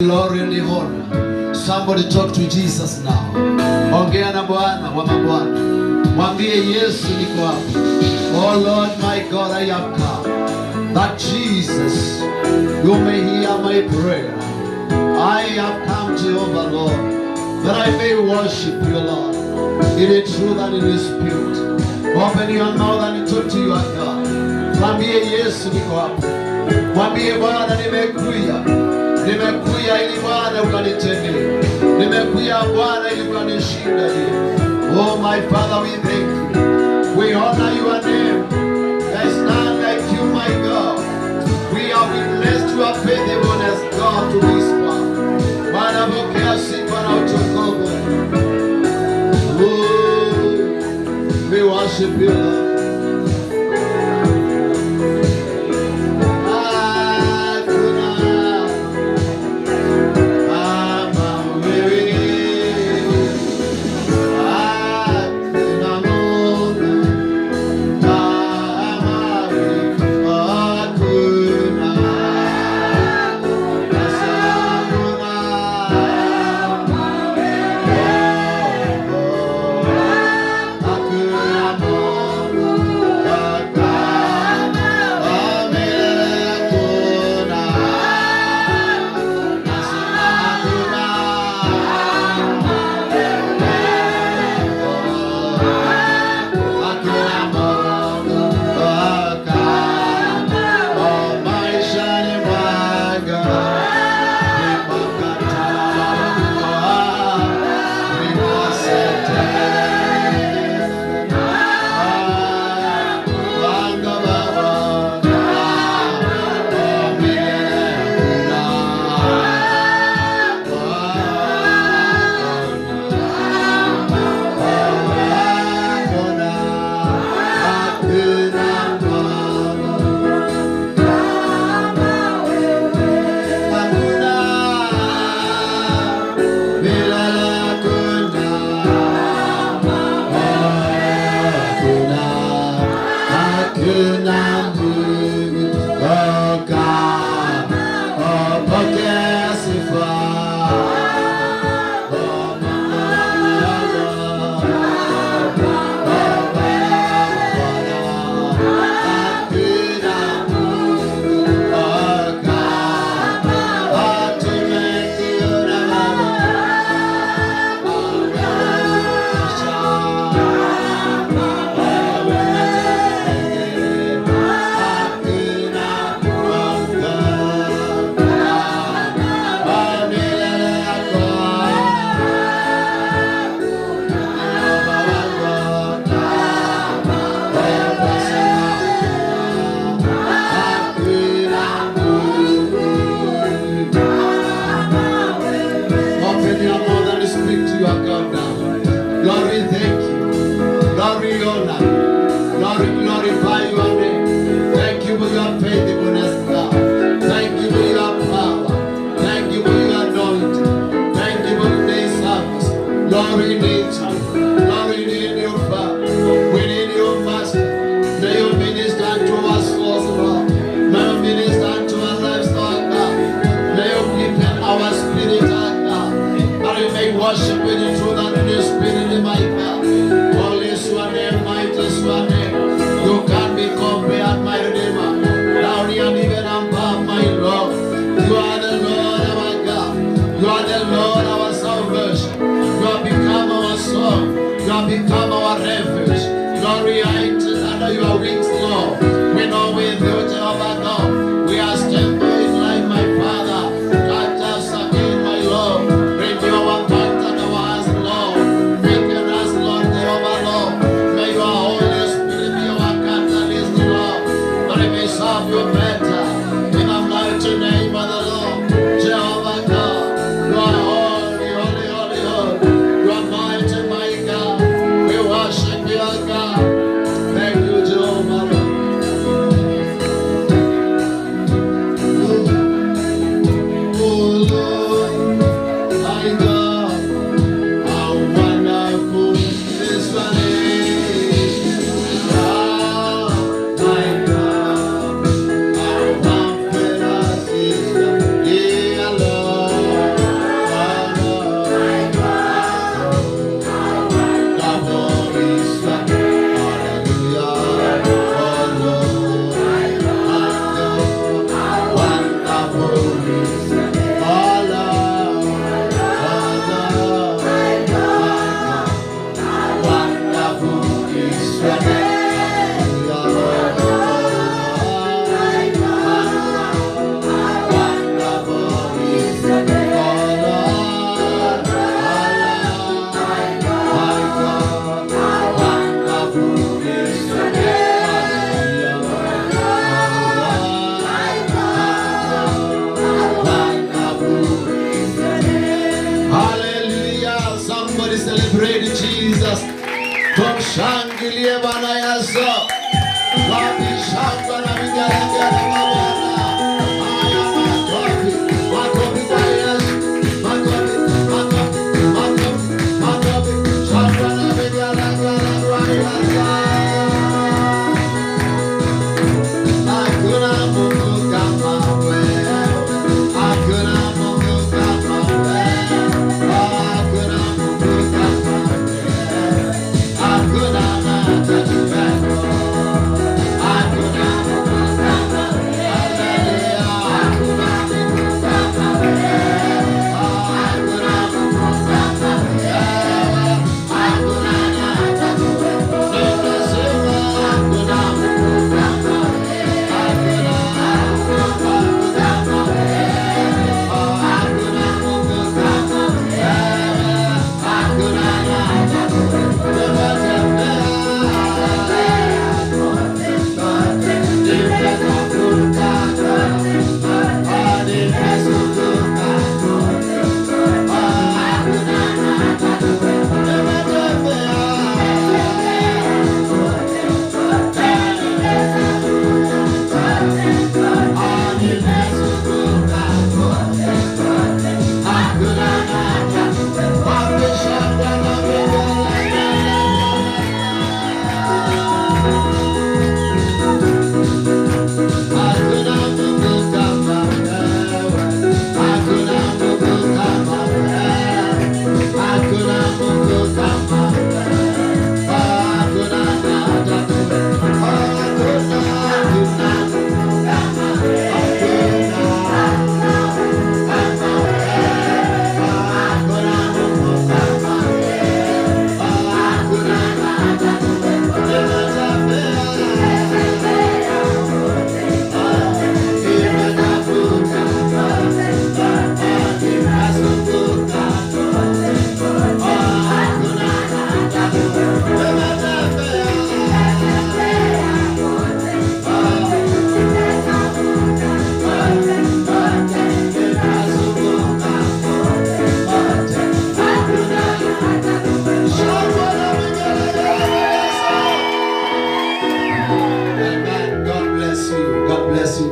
Glory and honor. Somebody talk to Jesus now. Ongea na Bwana wa mabwana. Mwambie Yesu niko hapa. Oh Lord my God, I have come. That Jesus, you may hear my prayer. I have come to you, Lord, that I may worship you, Lord, in truth and in spirit. Open your mouth and talk to your God. Mwambie Yesu niko hapa. Mwambie Bwana nimekuja. Nimekuja ili Bwana ukanitendee. Nimekuja Bwana ili ukanishinda. Oh my Father, we thank you. We honor your name. There is none like you, my God. We are blessed to have faithfulness, God, to whisper. Bwana pokea sifa na utukufu. Oh, we worship you, Lord. Worship with the truth and in the spirit in my God. Holy is your name, mighty is your name. You can't be compared, my Redeemer. Down here, even above, my Lord. You are the Lord our God. You are the Lord our salvation. You have become our song. You have become our refuge. Lord, we are anxious under your wings, Lord. We know with you, Jehovah God. We are stable in life, my Father. Touch us again, my Lord. Renew our heart. You better in the mighty name of the Lord, Jehovah God. You are holy, holy, holy, holy. You are mighty, my God. We celebrate Jesus. Tumshangilie Bwana Yesu. Wapi shangwe na vigelegele kwa Bwana. Haya makofi, makofi kwa Yesu. Makofi, makofi, makofi, makofi. Shangwe na vigelegele kwa Yesu. Hakuna Mungu kama wewe. Hakuna Mungu kama wewe. Hakuna Mungu kama wewe. Hakuna matatu yako. Hakuna Mungu kama wewe. Haleluya. Hakuna Mungu kama wewe. Hakuna Mungu kama wewe. Hakuna matatu yako. Nimesema hakuna Mungu kama wewe. Hakuna Mungu kama wewe. Hakuna Mungu kama wewe. Hakuna matatu yako.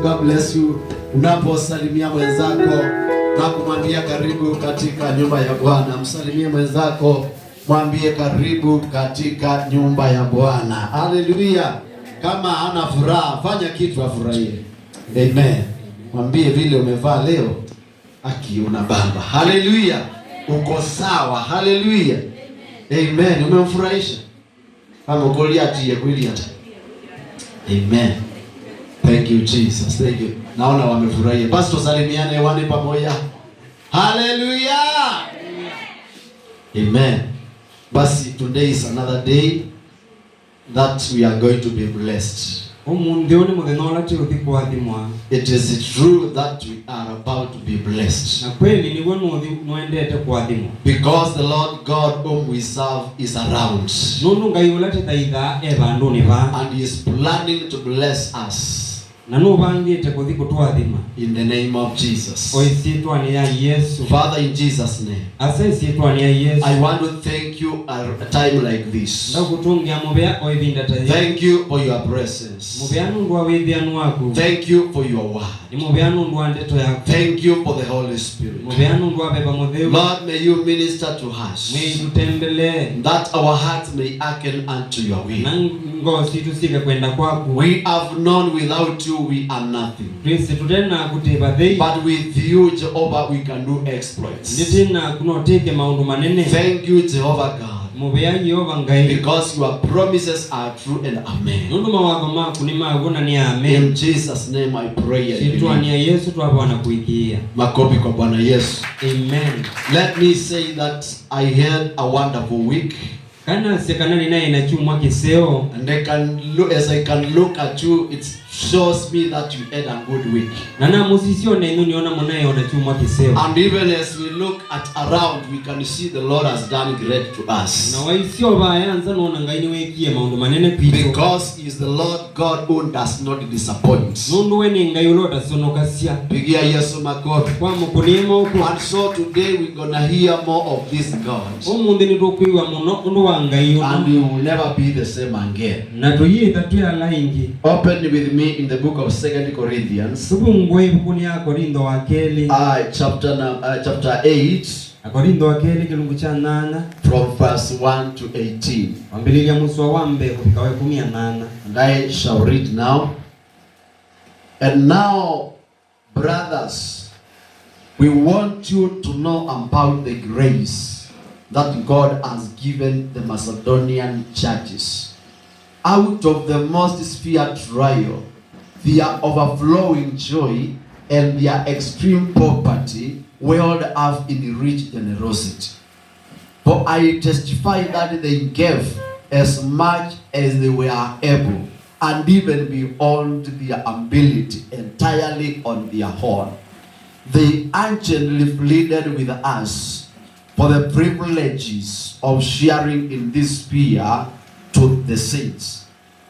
God bless you. Unaposalimia mwenzako na kumwambia karibu katika nyumba ya Bwana, msalimie mwenzako, mwambie karibu katika nyumba ya Bwana. Haleluya. Kama hana furaha, fanya kitu afurahie. Amen. Mwambie vile umevaa leo akiona bamba. Haleluya. Uko sawa. Haleluya. Amen. Umemfurahisha. Kama Goliath ya Goliath. Amen. Thank you Jesus. Thank you. Naona wamefurahia. Basi tusalimiane hewani pamoja. Hallelujah. Amen. Basi today is another day that we are going to be blessed. It is true that we are about to be blessed. Because the Lord God whom we serve is around. And He is planning to bless us. In the name of Jesus. Father, in Jesus' name, I want to thank you at a time like this. Thank you for your presence. Thank you for your word. Thank you for the Holy Spirit. Lord, may you minister to us, that our hearts may hearken unto your will. We have known without you we are nothing. But with you, Jehovah, we can do exploits. Thank you, Jehovah God. Because your promises are true and amen. In Jesus' name I pray. Makofi kwa Bwana Yesu. Amen. Let me say that I had a wonderful week. And I can look, as I can look at you, it's shows me that you had a good week. And even as we look at around, we can see the Lord has done great to us. Because He is the Lord God who does not disappoint. And so today we're going to hear more of this God. And we will never be the same again. Open with me in the book of 2 Corinthians, chapter 8, from verse 1 to 18. And I shall read now. And now, brothers, we want you to know about the grace that God has given the Macedonian churches. Out of the most severe trial, their overflowing joy and their extreme poverty welled up in rich generosity. For I testify that they gave as much as they were able, and even beyond their ability, entirely on their own. They urgently pleaded with us for the privileges of sharing in this sphere to the saints.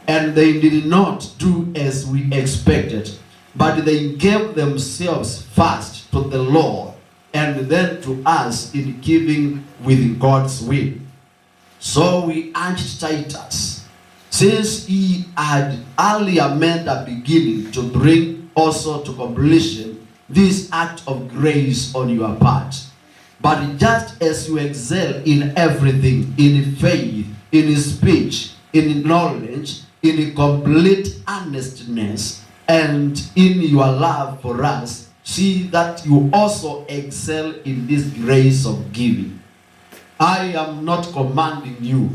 And they did not do as we expected, but they gave themselves first to the Lord and then to us in keeping with God's will. So we urged Titus, since he had earlier made a beginning, to bring also to completion this act of grace on your part. But just as you excel in everything, in faith, in speech, in knowledge, in complete earnestness, and in your love for us, see that you also excel in this grace of giving. I am not commanding you,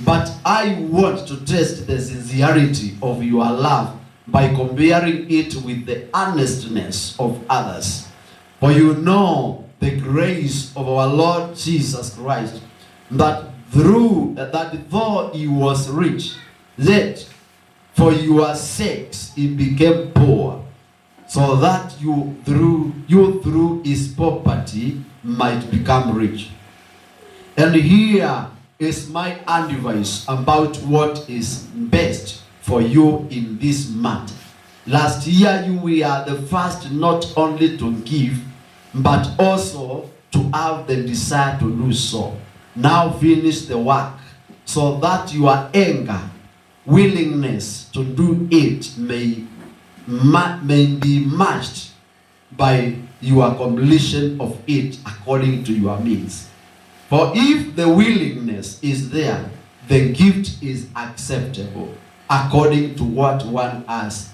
but I want to test the sincerity of your love by comparing it with the earnestness of others. For you know the grace of our Lord Jesus Christ, that though he was rich, yet for your sakes he became poor, so that you through his poverty might become rich. And here is my advice about what is best for you in this matter. Last year you were the first not only to give, but also to have the desire to do so. Now finish the work, so that your anger, willingness to do it may be matched by your completion of it according to your means. For if the willingness is there, the gift is acceptable according to what one has,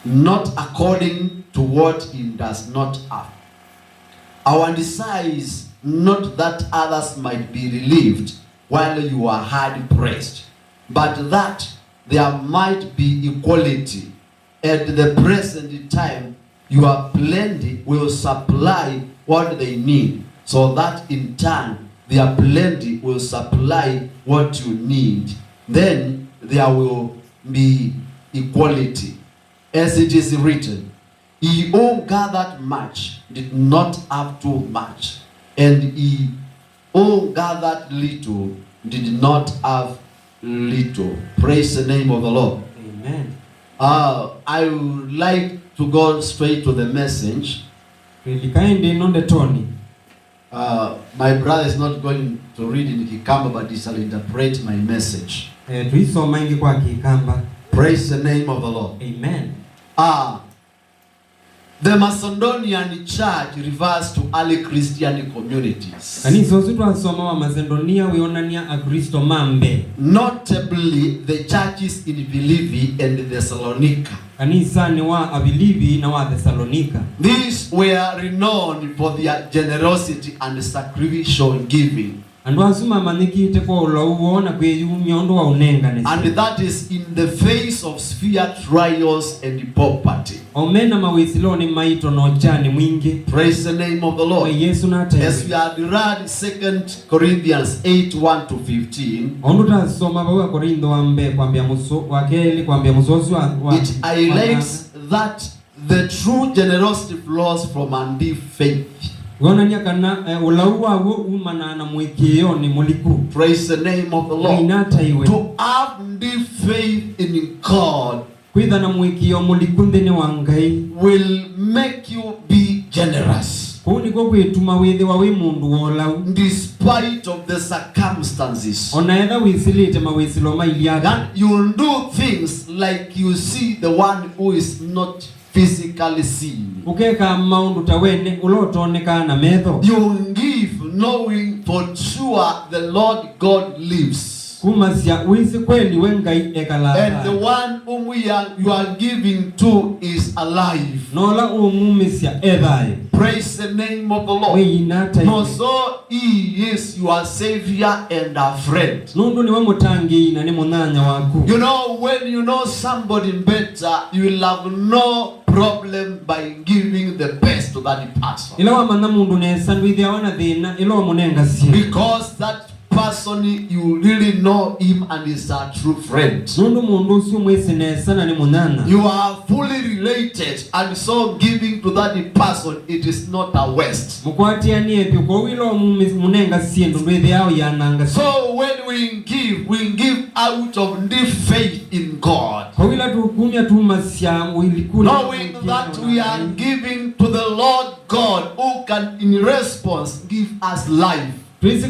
not according to what he does not have. Our desire is not that others might be relieved while you are hard pressed, but that there might be equality. At the present time, your plenty will supply what they need, so that in turn their plenty will supply what you need. Then there will be equality. As it is written, he who gathered much did not have too much, and he who gathered little did not have little. Praise the name of the Lord. Amen. I would like to go straight to the message. My brother is not going to read in Kikamba, but he shall interpret my message. Praise the name of the Lord. Amen. The Macedonian church refers to early Christian communities. Notably, the churches in Philippi and Thessalonica. These were renowned for their generosity and sacrificial giving. andu asuma manikite kwa ulo na kweyumya undu wa unenganesi, and that is in the face of severe trials and poverty. omena mawisiloni maito no chani mwingi. Praise the name of the Lord. Yesu nata As we had read 2 Corinthians 8:1-15, ondu tasoma bawa Korintho ambe kwambia muso wakeli kwambia musozi wa it highlights that the true generosity flows from undefeated faith. Gona nyakana ulau wawo umana na mwikio ni muliku. Praise the name of the Lord. To have deep faith in God kwitha na mwikio muliku ndene wa Ngai will make you be generous. Kuni ko kwituma withi wa wi mundu wolau despite of the circumstances. Onaetha wisilite mawisilo mailiaga. That you will do things like you see the one who is not physically seen. Ukeka maundu tawene ulotoneka na metho. You give knowing for sure the Lord God lives. Kumasya wisi kweli wengai ekala. And the one whom you are giving to is alive. Nola umumisya edai. Praise the name of the Lord. No, so he is your savior and a friend. Nundu ni wamutangi na ni munanya waku. You know, when you know somebody better, you will have no problem by giving the best to that person. Ilawa mana mundu nesa ndwithi awana thina ilawa munenga si. Because that person you really know him and is a true friend. Nundu mundu si mwesi nesa na ni munana. You are fully related, and so giving to that person, it is not a waste. Mukwati aniye kwa wilo munenga si ndwithi ao yananga. So when we give out of deep faith in God. Kwa wila tukumya tumasya wilikuna. Knowing that we are giving to the Lord God who can in response give us life. And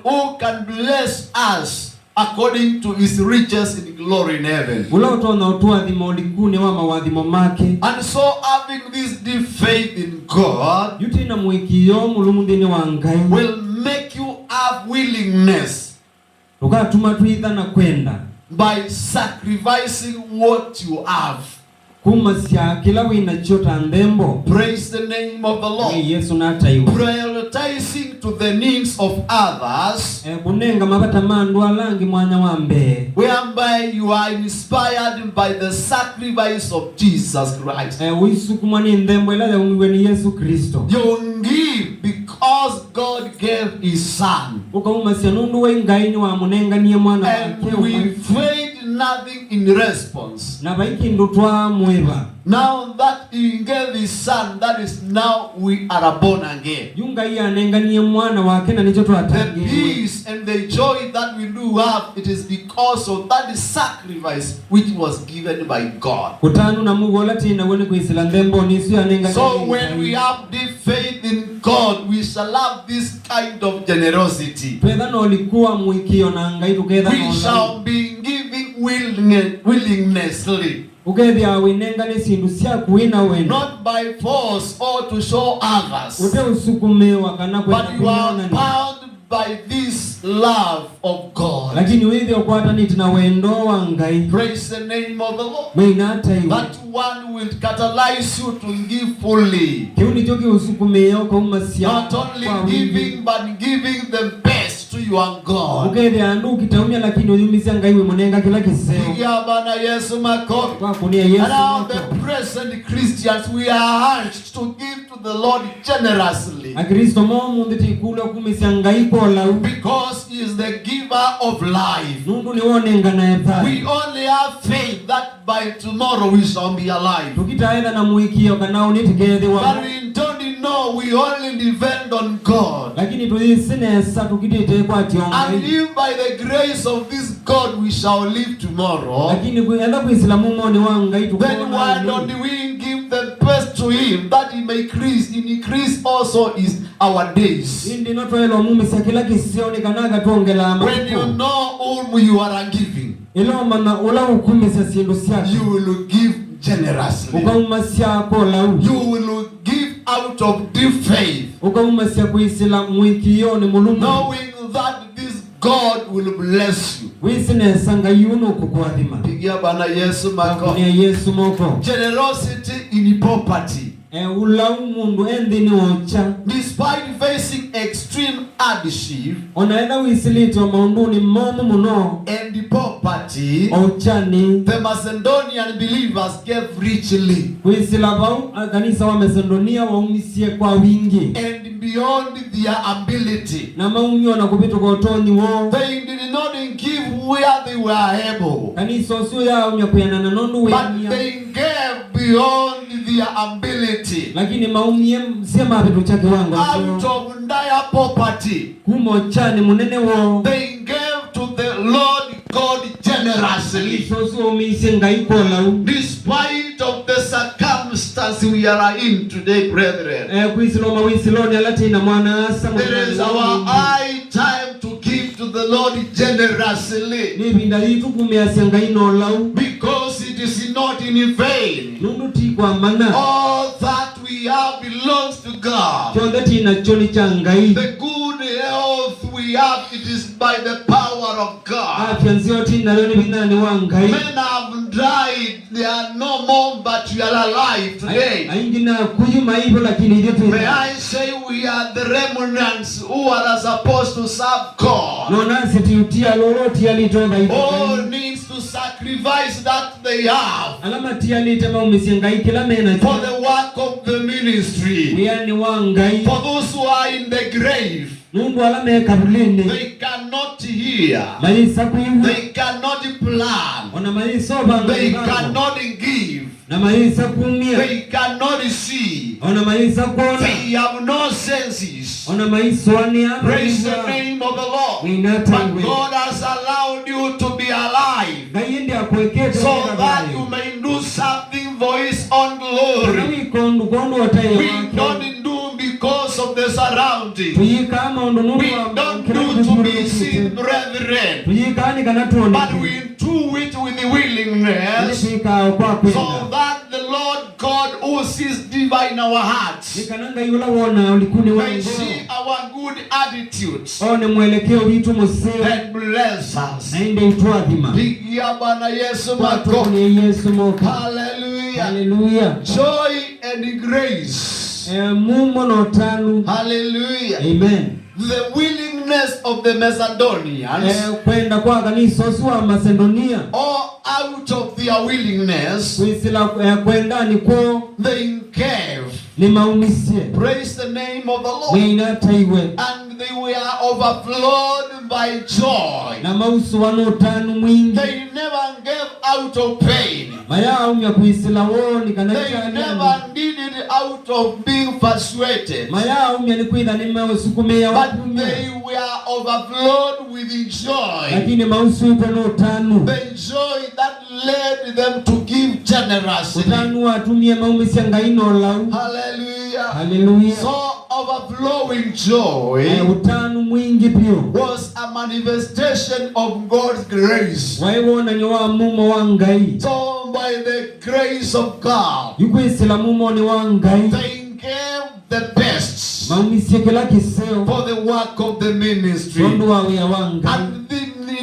who can bless us according to his riches in glory in heaven. And so having this deep faith in God will make you have willingness by sacrificing what you have. Praise the name of the Lord. Prioritizing to the needs of others, whereby you are inspired by the sacrifice of Jesus Christ. You give because God gave his son. And we prayed nothing in response. Now that he gave his son, that is now we are born again. The peace and the joy that we do have, it is because of that sacrifice which was given by God. So when we have deep faith in God, we shall have this kind of generosity. We shall be giving willingnessly. Not by force or to show others, but you are bound by this love of God. Praise the name of the Lord. That one will catalyze you to give fully. Not only giving, but giving the best to your God. And now the present Christians, we are urged to give to the Lord generously. Because he is the giver of life. We only have faith that by tomorrow we shall be alive. But we don't know, we only depend on God. And if by the grace of this God we shall live tomorrow, then why don't we give the best to him that he may increase also is our days. When you know whom you are giving, you will give generously. You will give out of deep faith, knowing that this God will bless you. Generosity in poverty ulau mundu endini ocha despite facing extreme hardship onaenda wisilitwa maunduni momo muno and poverty, ochani the Macedonian believers gave richly wisila bau kanisa wa Macedonia waumisie kwa wingi and beyond their ability. na maumio na kupita kwa utoni wo. They did not give where they were able, kanisa osu ya umyakuana na nondu but wenia they gave beyond their ability. lakini maumie sema vitu chake wangu Out of dire poverty, kumo chani munene wo they gave to the Lord God generously. sosu umisie ngaiko lau Despite of the circumstance we are in today, brethren, kuisiloma wisiloni alati na mwana asa there is our high time to give to the Lord generously, ni binda yitu kumiasia ngaino lau because it is not in vain. nundu tikwa mana All that we have belongs to God. chonde tina choni cha ngai The good health we have, it is by the power of God. afya nzio tina leo ni binani wa ngai Men have died, they are no more, but we are alive today. aingina kuyuma hivyo lakini ile tu May I say we are the remnants who are supposed to serve God. nona sitiutia loloti alitoka hivyo All needs to sacrifice that they have alama tia litema umisie ngai kila mena for the work of the ministry. yani wa ngai For those who are in the grave, nundu alame kabulini they cannot hear, maisa kuivu they cannot plan, ona maisa banga they cannot give, na maisa kumia they cannot see, ona maisa kuona they have no senses. ona maisa wani hapa Praise the name of the Lord. But God has allowed you to be alive ngai ndi akwekete so that you may do something for His own glory. Rawi kondu kondu wataye We wake don't do because of the surrounding. tuyika ama undu nundu We don't do to be seen, brethren, tuyika ani kana tuone but we do it with the willingness, tuyika kwa so kwenda that the Lord God who sees deep in our hearts nikananga yula wona ulikuni may wangu see our good attitudes one mwelekeo vitu museo and bless us. naende itwadhima Pigia Bwana Yesu watu makofi. ni Yesu moka Hallelujah. haleluya Joy and grace. mumo no tanu Hallelujah. amen The willingness of the Macedonians, kwenda kwa kanisa suwa Macedonia or out of their willingness, kuisila kwenda ni kwa they gave. ni maumisie Praise the name of the Lord. weina taiwe And they were overflowed by joy. na mausu wano tanu mwingi They never gave out of pain. maya umya kuisila woni kana They chani never did it out of being persuaded. maya umya ni kuida ni mewe sukumea But wakumya they were overflowed with joy. lakini mausu ipo no tanu The joy that led them to give generously. utanu watumie maumisia ngaino lau Hallelujah. haleluya So overflowing joy utanu mwingi pio was a manifestation of God's grace. waiwona ni wa mumo wa ngai So by the grace of God, yukuisila mumo ni wa ngai they gave the best maumisie kila kiseo for the work of the ministry. rondo wawe ya wa ngai And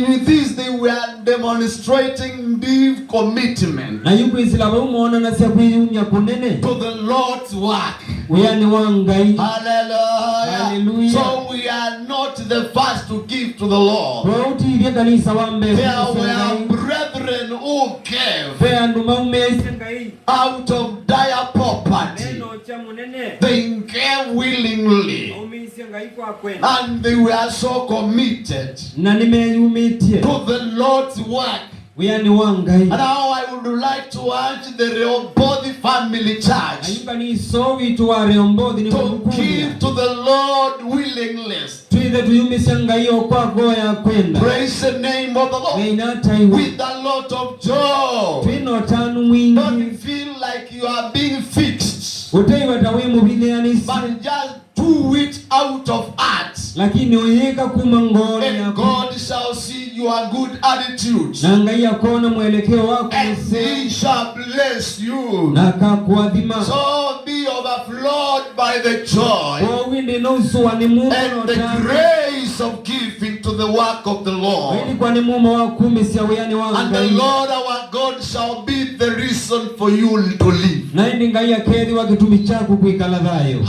in this they were demonstrating deep commitment na yukuisila baumona na siya kuiumya kunene to the Lord's work. uya ni wa ngai Hallelujah. Hallelujah. So we are not the first to give to the Lord. Rauti vya kanisa wa mbele There were brethren who gave pea nduma umeise ngai out of dire poverty. neno cha munene They gave willingly, umeise ngai kwa kwenda and they were so committed na nimeyumitie to the Lord's work. uya ni wa ngai And now I would like to urge the Rehoboth family church ayuka ni so vitu wa reombothi ni to kukumbia give to the Lord willingness. tuize tuyumisya ngai okwa goya kwenda Praise the name of the Lord weina taiwe with a lot of joy. twino tanu mwingi Don't feel like you are being fixed, utaiwa tawe mubileanisi but just do it out of heart, lakini oyeka kuma ngoni and yako God shall see your good attitude, na ngai akona mwelekeo wako and mse He shall bless you. na kakuadhima So be overflowed by the joy kwa windi nusu wa ni mumo and no the tanu grace of giving to the work of the Lord. Ili kwa ni mumo wa kumi sia uyani wa And the ngai. Lord our God shall be the reason for you to live. Na indi ngai ya kethi wa kitumi chaku kuikala thayo.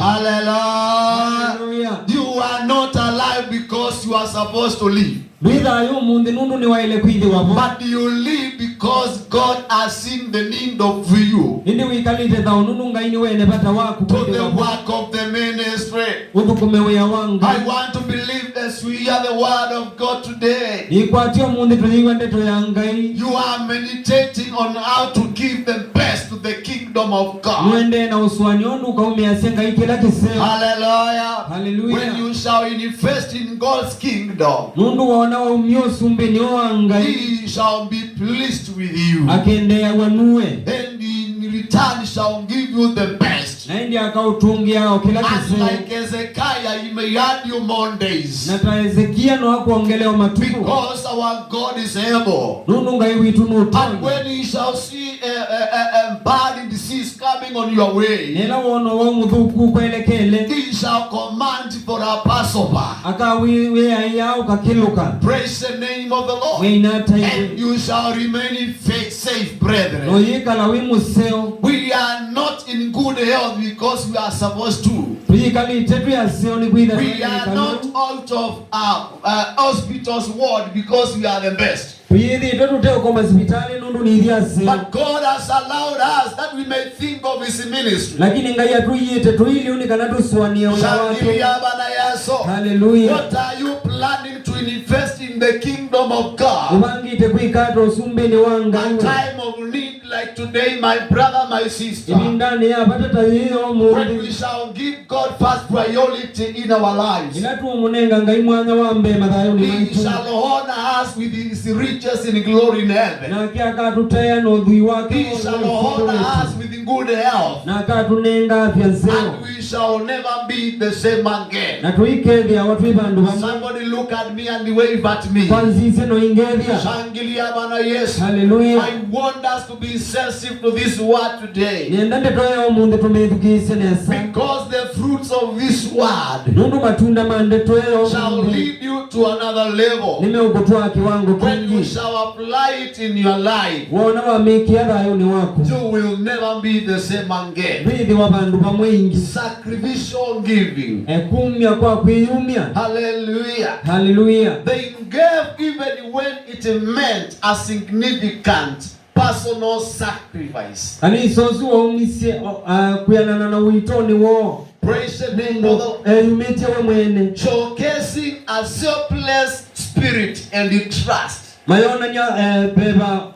Hallelujah. You are not alive because you are supposed to live. Bitha yu mundi nundu ni waile kwithi wapo. But you live because God has seen the need of you. Indi wikalite thao nundu ngai ni wene bata waku To kwithi the wapo. work of the ministry. Uthukume ya wanga. I want to believe as we hear the word of God today. Ikwatio mundi tuliwa ndeto ya ngai. You are meditating on how to give the best to the kingdom of God. Mwende na uswani ondu kaume asenga ikila kiseo. Hallelujah. Hallelujah. When you shall invest in God's kingdom, Nundu waona wa umio sumbe ni wa ngai. He shall be pleased with you. Akende ya wanue. And in return shall give you the best. Na indi akautungia o kila And kiseo. like Hezekiah, he may add you more days. Na ta Ezekia no akuongelea matuku. Because our God is able. Nundu ngai witu And nutonga. when he shall see a bad disease coming on your way, Nela wono wa muthuku kwelekele. he shall command for a Passover. Akawiwe ya ukakiluka. Praise the name of the Lord. Weinata And iwe. you shall remain in faith, safe, No brethren. yikala wimuseo. We are not in good health because we are supposed to. Tuyikali tetu ya seo ni kwitha. We are not out of hospital's ward because we are the best. Tuyithi tututeo kwa hospitali nundu ni ithia seo. But God has allowed us that we may think of His ministry. Lakini ngai atuyite tuili unikana tuswania uya watu. Shangilia Bwana Yesu. Hallelujah. What are you planning to invest in the kingdom of God? Ubangite kwikato usumbeni A wangai. time of need like today, my brother, my sister. Imindani ya patata hiyo When mundi. we shall give God first priority in our lives, Ilatu umunenga ngai mwanya wambe mathayo ni He maitu. shall honor us with His riches in glory in heaven. Na kia katutea no dhui wake. He shall honor us with good health, Na katunenga afya nseo. and we shall never be the same again. Na tuikethia watu ibandu bamwe. Somebody look at me and wave at me. Kwanzise no ingethia. Shangilia Bwana Yesu. Hallelujah. I want us to be sensitive to this word today, Nienda ndetoya omundu tumithukise nesa. because the fruits of this word Nundu matunda mandetoya shall omundu. lead you to another level. Nimeukutwa kiwango When you kingi. shall apply it in your life, Wona wamikia thayo ni wako. you will never be the same again. Bithi wa bandu bamwe ingi. Sacrificial giving. Kumya kwa kwiyumya. Hallelujah. Hallelujah. They gave even when it meant a significant personal sacrifice. Kanisosu wa umisye kuyanana na uitoni wo. Praise the name of the Lord. Yumitia we mwene. Showcasing a selfless spirit and trust. Mayona nya beba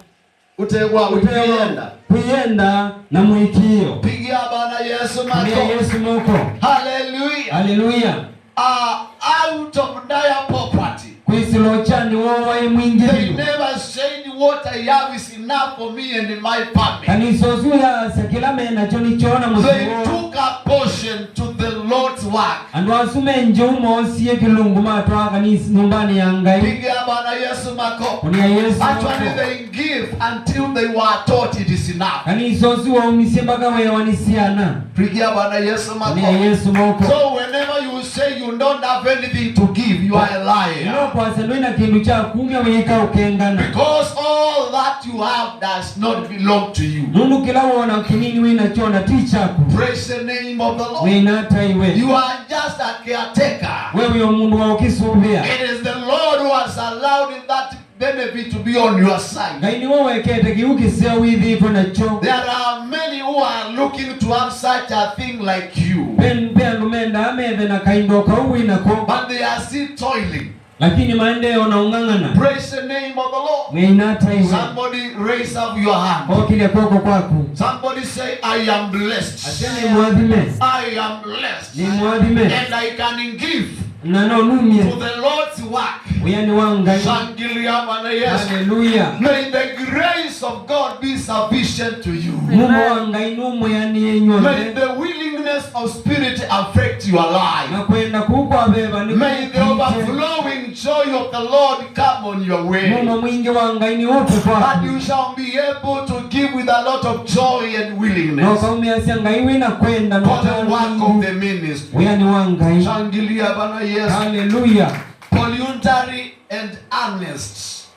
Utegwa wikiyenda. kuyenda na mwikio. Pigia Bwana Yesu Kwa mako. Yesu moko. Hallelujah. Hallelujah. Out of dire poverty. Kwisilo chani wowa They mwingilio. never said what I have is enough for me and my family. Kanisosu ya sekila mena choni chona They musiwo. took a portion to the Lord's work. Andu asume njomo osiye kilungu matwa kanisi nyumbani ya ngai. Pigia Bwana Yesu mako. Kunia Yesu Actually moko. they give until they were taught it is enough. Kanisosu wa umisie mpaka wewe wanisiana. Pigia Bwana Yesu Kunia mako. Yesu moko. So whenever you say you don't have anything to give, you are a liar. Ino kwa sendo kindu cha kumya wika ukengana. Because all that you have does not belong to you. Nundu kila wona kinini wina chona tichaku. Praise the name of the Lord. Wina taiwe. You are just a caretaker. Wewe yo mundu wa ukisubia. It is the Lord who has allowed that benefit to be on your side. Ngai ni wewe kete kiukisia withi ipo na cho. There are many who are looking to have such a thing like you, Ben lumenda ameve na kaindo kauwi na ko. but they are still toiling. Lakini maendeo na ungangana. Praise the name of the Lord. Wina taiwe. Somebody raise up your hand. Okile koko kwaku. Somebody say, I am blessed. Asene mwadhime. I am blessed. Ni mwadhime. And I can give Nano numye. to the Lord's work. Uyani wangai. Shangilia Bwana Yesu. Hallelujah. May the grace of God be sufficient to you. Mumo wangai numo yani yenywa. May the willingness of spirit affect your life. Na kwenda kukwa beba ni May the overflowing joy of the Lord come on your way. Mumo mwingi wangai ni wote kwa. And you shall be able to give with a lot of joy and Na willingness ukaume asiangai wina kwenda. for the work of the ministry. Uyani wangai. Shangilia Bwana Yesu. Hallelujah. For voluntary and earnest.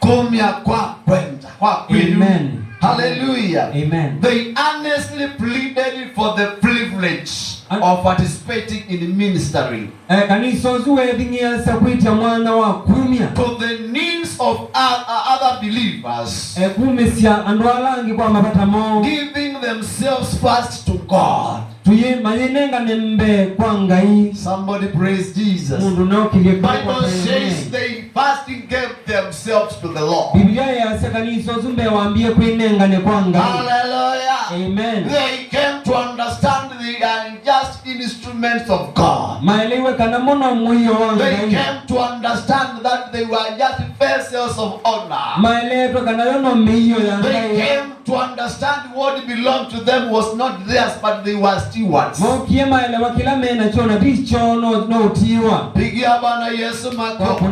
Kumya kwa kwenda kwa kwenu. Amen. Hallelujah. Amen. They earnestly pleaded for the privilege of participating in ministry. Kanisa zuwe bingiasa kuita mwana wa kumya. To the needs of other believers. Kumisia andwalangi kwa mapata mo. Giving themselves first to God. Tuye manyenga nembe kwa ngai. Somebody praise Jesus. Mundu nao kilie kwa Bible says they fasting gave themselves to the Lord. Biblia ya kanisa zumbe waambie kuinenga ne kwa ngai. Hallelujah. Amen. They came to understand the unjust instruments of God. Maelewe kana mono mwiyo wa ngai. They came to understand that they were just vessels of honor. Maelewe kana yono miyo ya ngai. They came to understand what belonged to them was not theirs, but they were stewards. Mokie maelewa kila mena chona bicho no tiwa. Pigia Bwana Yesu mako.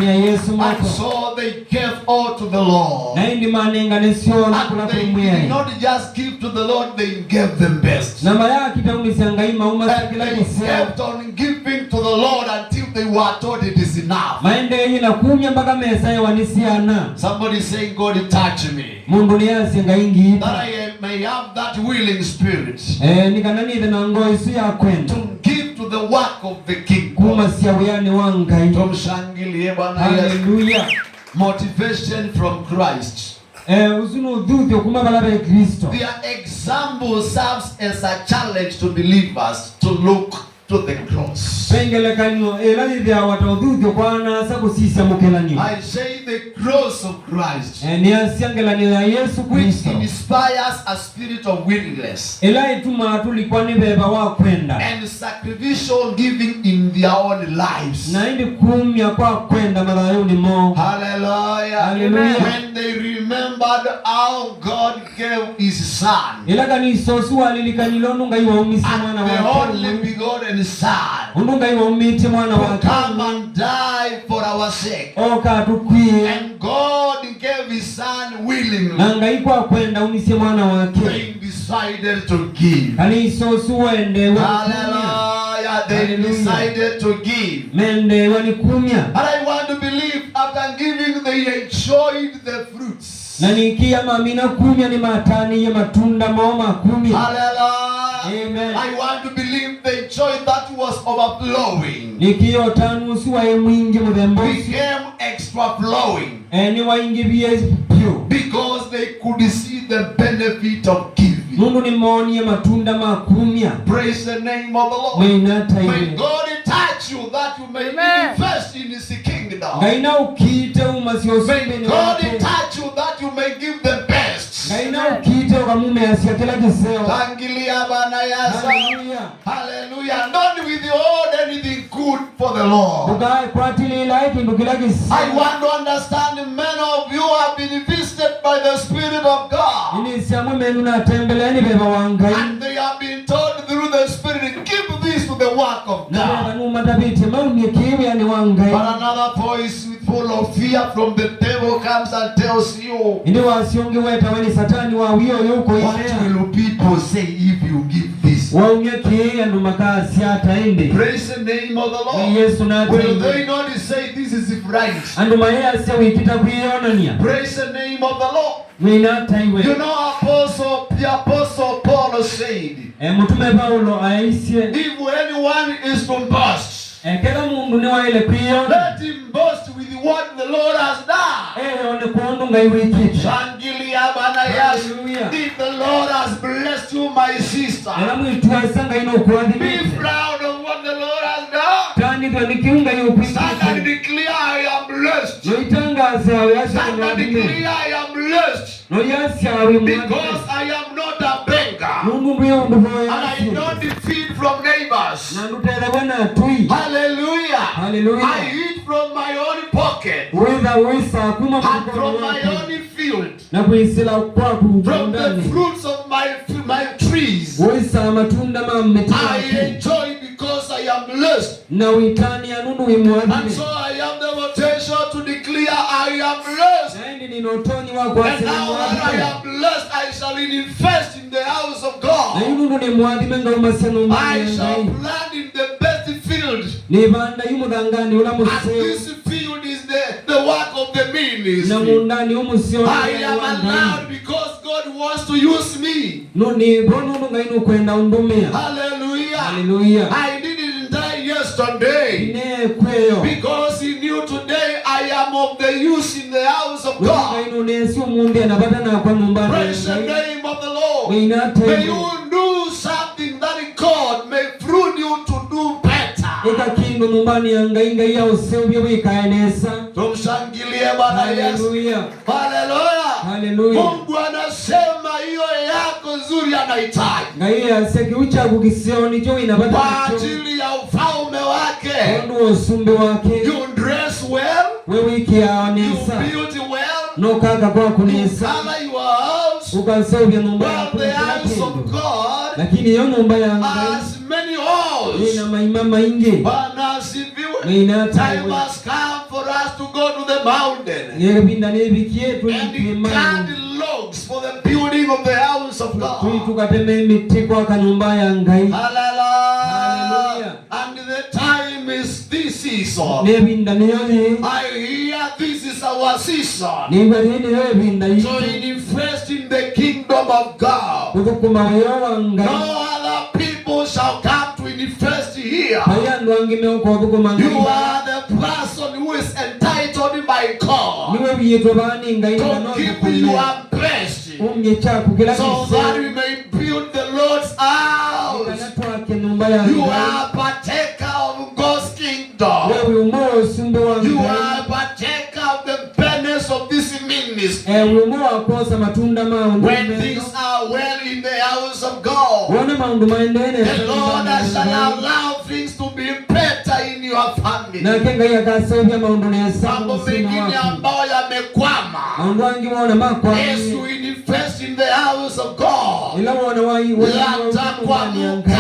And so they gave all to the Lord. Na ndi manenga nesiona kula kumwe. They did not just give to the Lord, they gave them best. Na maya kitaumisa ngai mauma kila kisa. They kept on giving to the Lord until they were told it is enough. Maende yenye na kumya mpaka mesa ya wanisiana. Somebody saying, God touch me. Mungu ni yasi ngaingi. That I may have that willing spirit. Nikanani na ngoi su ya kwenda. To give to the work of the King. Kuma siya uyani wangai. Tumshangilie Bwana Yesu. Hallelujah. Motivation from Christ. Uzunu dhudhi kuma balabe Kristo. Their example serves as a challenge to believers to look to the cross. Pengele kanyo elali dia watodhudhi kwana sabu sisi mukelanyo. I say the cross of Christ. Ni asiangelanyo ya Yesu Kristo. Which inspires a spirit of willingness. Elai tuma tulikuwa ni beba wa kwenda. And sacrificial giving in their own lives. Na hindi kumya kwa kwenda marayoni mo. Hallelujah. Hallelujah. When they remembered how God gave His Son. Ilaga ni sosuwa lilikanilonu ngai wa umisi mwana the wa only begotten Son. Ngai wa umiti mwana wa come and die for our sake. Oka tukwie. And God gave His Son willingly. Na ngai kwa kwenda umisi mwana wake. They decided to give. Kanisa suwende wa Hallelujah. They decided to give. Mende wanikumya. And I want to believe after giving they enjoyed the fruits. Na nikia mamina kumya ni matani ya matunda maoma kumya. Hallelujah. Amen. I want to believe the joy that was overflowing nikiyo tanu suwa mwingi mudembo became extra flowing. Ni waingi biye pio. Because they could see the benefit of giving. Mungu ni maoni ya matunda makumya. Praise the name of the Lord. May God touch you that you may invest in His kingdom. Gaina ukite umasiyoseme May God touch you that you may give the best. Gaina ukite ukamume asiya kila kiseo. Tangilia Bwana Yesu. Hallelujah. Hallelujah. Don't withhold anything good for the Lord. I want to understand many of you have been visited by the Spirit of God. And they have been told through the Spirit, give this to the work of God. But another voice full of fear from the devil comes and tells you, what will people say if you give this? Praise the name of the Lord. Will they not say this is right? Praise the name of the Lord. You know, the Apostle Paul said, if anyone is to boast, let him boast with what the Lord has done. If the Lord has blessed you, my sister, be proud of what the Lord has done. Stand and declare, I am blessed. Stand and declare, I am blessed. Because I am not a beggar. And I don't defeat from neighbors. Hallelujah. Hallelujah. I eat from my own pocket. And from my own field. From the fruits of my trees. I enjoy because I am blessed. And so I have the potential to declare I am blessed. And now that I am blessed, I shall invest in the house of God. I shall plant in the best field. Nibanda y'umugangani ula And museo. this field is the work of the Na ministry. mundani umuseo. I am allowed because God wants to use me. No ni bono ngainu kwenda undumia. Hallelujah. Hallelujah. I didn't die yesterday Ine kweyo. because He knew today I am of the use in the house of God. Ngainu nesi umundi anabada na kwa numbani. Praise the name of the Lord. May May you do something that God may prune you to do better. Eka kindu numbani inga ya useo wika enesa. Tumshangilie Bwana Yesu. Hallelujah. Hallelujah. Hallelujah. Mungu anasema hiyo yako nzuri anahitaji Ngaiya seki ucha kukisioni jo inabada kwa ajili ya ufalme wake. Ndu usumbi wake. You dress well, Wewe iki ya you onesa. build well, No kaka kwa you kunesa. color your house. Ukansevya numba ya But the house of kunesa. God Lakini yo numba ya ngai. has many halls. Ina maimama ingi. Bwana asifiwe. Ina Time tayo. has come for us to go to the mountain Ngeke binda nebikie and tulitimani. cut logs for the building of the house of God. Tuikateme miti kwa kanumba ya ngai. Hallelujah. And the time is this season. Nebinda neyoni. I hear this is our season. Nibadini nebinda So invest in the kingdom of God. Kukuma wewa No ngai. other people shall come to invest here. Bayandu angime uko kukuma You ngai. are the person who is entitled by God Niwe wiyeto bani ngai to give you a blessing umye chaku kila so that we may build the Lord's house. You are a partaker of God's kingdom. Wewe umo usumbe wa You ngai. are a partaker of the benefits of this ministry. Umo akosa matunda maundu. When things are well in the house of God, Wana maundu maendene. the Lord shall allow things to be better in your family. Na kenga ya kasevya maundu nesa. Mambo mengine ambayo yamekwama, Maundu wangi wana makwa. as you invest in the house of God, Ila wana wai yatakwamuka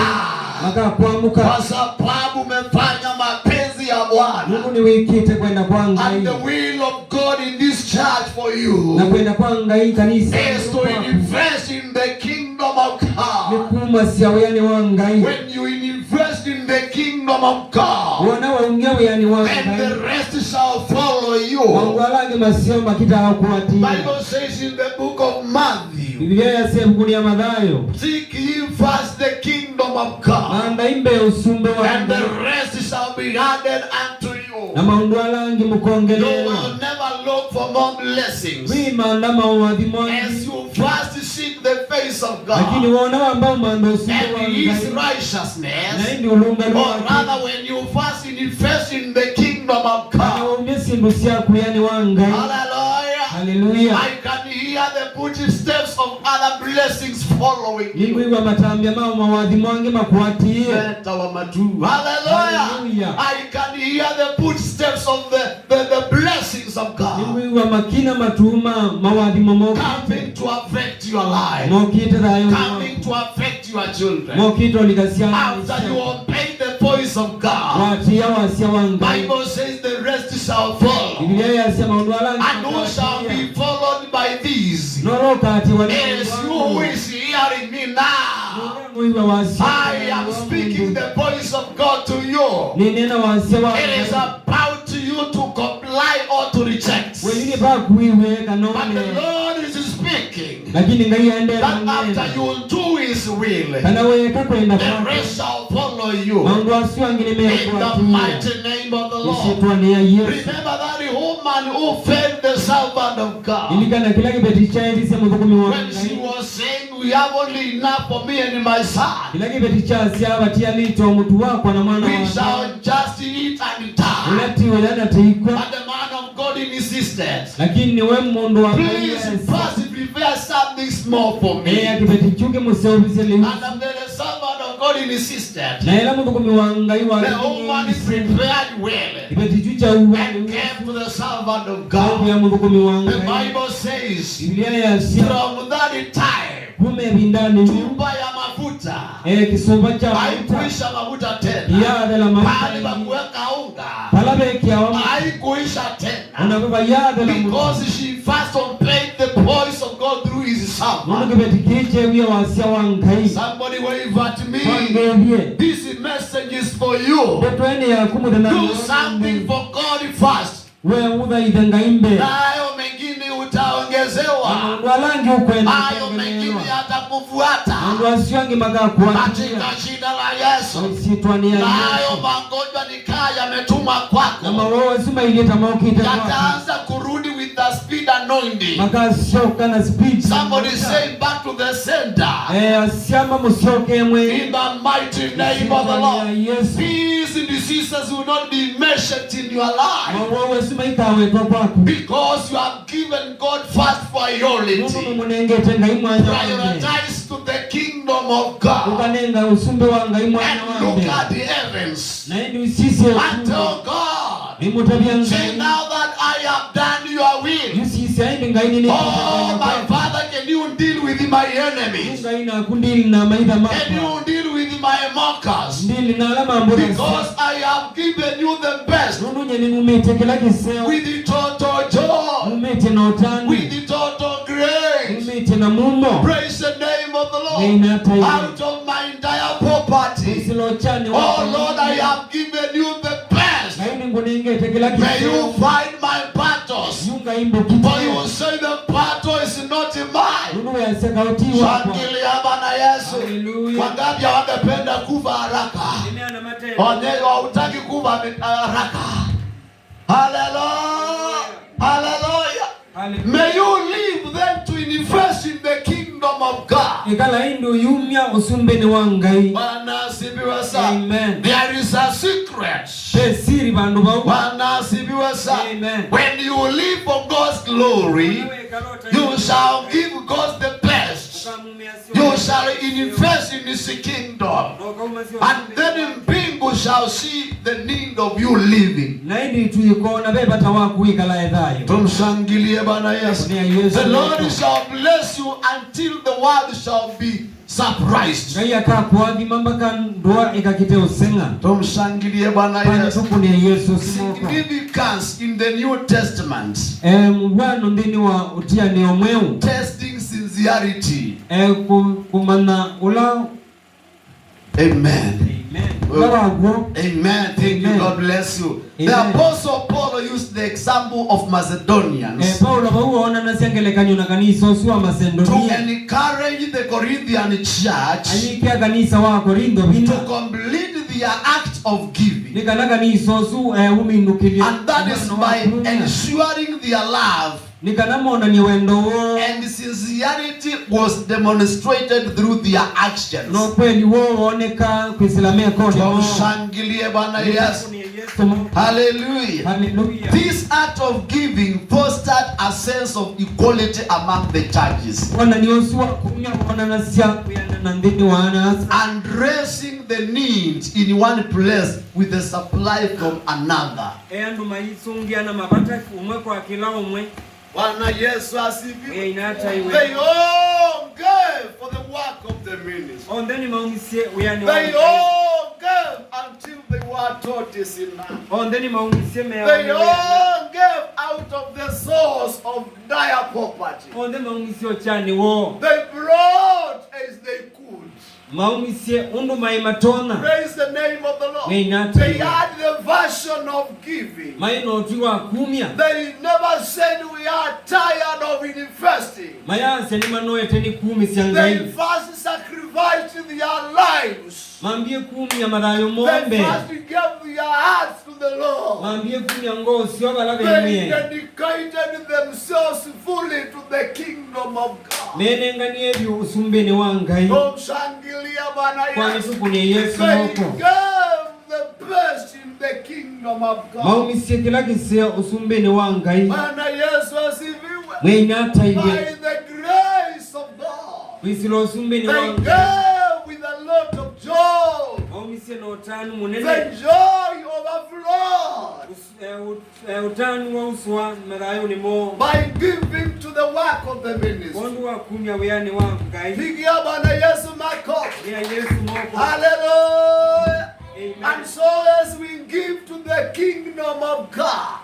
maka kuamuka. kwa sababu umefanya mapenzi ya Bwana. Mungu ni wikite kwenda kwa And ngai. the will of God in this church for you Na kwenda kwa ngai kanisa. is to invest in the kingdom of God. Nikuma siyawe yani wa ngai. When you invest in the kingdom of God, Wana waungewe yani wa and ngai. the rest shall follow you. Wangwalange masiomba kita hakuwatia. Bible says in the book of Matthew, Biblia yasema kuni ya Mathayo. seek ye first the kingdom of God, Anda imbe usumbe wa and the ngai. rest shall be added unto Na you. maundwalange You mukongelewa. will never look for more blessings Wima ndama uwadhi as mwangi. you first seek the face of Lakini God wana wambao mando usumbe wa and His ngai. Na righteousness, hindi ulunga or luwa. rather when you first invest in the kingdom of Kana God. umesi ndusia kuyani wa ngai. Hallelujah. Hallelujah. I can hear the footsteps of other blessings following you. Ningwiwa matambia mao mawadhi mwangi makuatie. Hallelujah. Hallelujah. I can hear the footsteps of the blessings of God Ningwiwa makina matuma mawadhi momoki. coming to affect your life, Mokite dhayo. coming to affect your children. Mokito likasiana. After you obey the voice of God, Watia wasia wa ngai. Bible says the rest shall follow. Biblia yasema undwalange. And who shall be followed by these? Noroka ati wali. Is you who is hearing me now. Mwiwa wasia. I am speaking the voice of God to you. Ninena wasia wa. It is about you to comply or to reject. Wengine ba kuiwe But the kanone. Lord is speaking Lakini ngai aende. that after you will do His will, Kana weka kwenda the kwa. rest shall follow you. Maundu wasi wangine mea In the kuatia. mighty name of the Lord. Isitwa ni ya Yesu. Remember that woman who fed the servant of God. Ilikana kila kibeti cha elise mudhukumi wa When she ngai. was saying, we have only enough for me and my son, Kila kibeti cha siya batia lito mtu wako na mwana we wako. shall just eat and die. Ulati welana teikwa. But the man of God insisted, Lakini ni we mundu wa please first prepare something small for me. kibeti chuke musewubise liu. And then the servant of God insisted. Na ila mudhukumi wa ngai wa. The woman prepared well Kibeti chucha uwa. and came to the servant of Kauku ya God. mudhukumi wa The ngai. Bible says, Biblia ya siya. from that time, Kume bindani. chupa ya mafuta Kisumba cha mafuta. haikuisha mafuta tena. Yada la Pahali pa mafuta. kuweka unga Palabe kia wama. haikuisha tena. Unabeba yada la mafuta. Because she first obeyed the voice of God through His servant. Somebody wave at me. This message is for you. Do something for God first. Nayo mengine utaongezewa. Hayo mengine yatakufuata. Katika jina la Yesu. Nayo magonjwa nikaa yametuma kwako. Yataanza kurudi with the speed anointing. Somebody say back to the center. In the mighty name of the Lord. These diseases will not be mentioned in your life. Because you have given God first priority. Prioritize to the kingdom of God. And look at the heavens. And tell God, say now that I have done your will. Oh, my Father, can you deal with my enemies? Can you deal with my mockers? Because I have given you the best. With the total joy. With the total grace. Praise the name of the Lord. Out of my entire property. Oh Lord, I have given you the best. May you fight my battles. For you say the battle is not mine. Shangilia Bwana Yesu. Wangapi wangependa kufa haraka? Hawataki kufa haraka. Hallelujah. Hallelujah. May you live then to invest in the kingdom of God. Amen. There is a secret. Amen. When you live for God's glory, you shall give God the best. You shall invest in His kingdom. And then mbingu shall see the need of you living. Tumshangilie Bwana Yesu. The Lord shall bless you until the world shall be surprised. Tumshangilie Bwana Yesu. Significance in the New Testament. Testing sincerity. Amen. Amen. Thank you. God bless you. Amen. The Apostle Paul used the example of Macedonians to encourage the Corinthian church to complete their act of giving. And that is by ensuring their love. And sincerity was demonstrated through their actions. Hallelujah. Hallelujah. This act of giving fostered a sense of equality among the churches, addressing the needs in one place with the supply from another. They all gave for the work of the ministry. They all gave until they were taught is enough. They all gave out of the source of dire poverty. They brought as they could. Praise the name of the Lord. They had the version of giving. They never said we are tired of investing. They first sacrificed their lives. They first gave their hearts to the Lord. They dedicated themselves fully to the kingdom of God. They gave the best in the kingdom of God. By the grace of God, they gave with a lot of joy. The joy overflowed by giving to the work of the ministry. Hallelujah. Amen. And so as we give to the kingdom of God,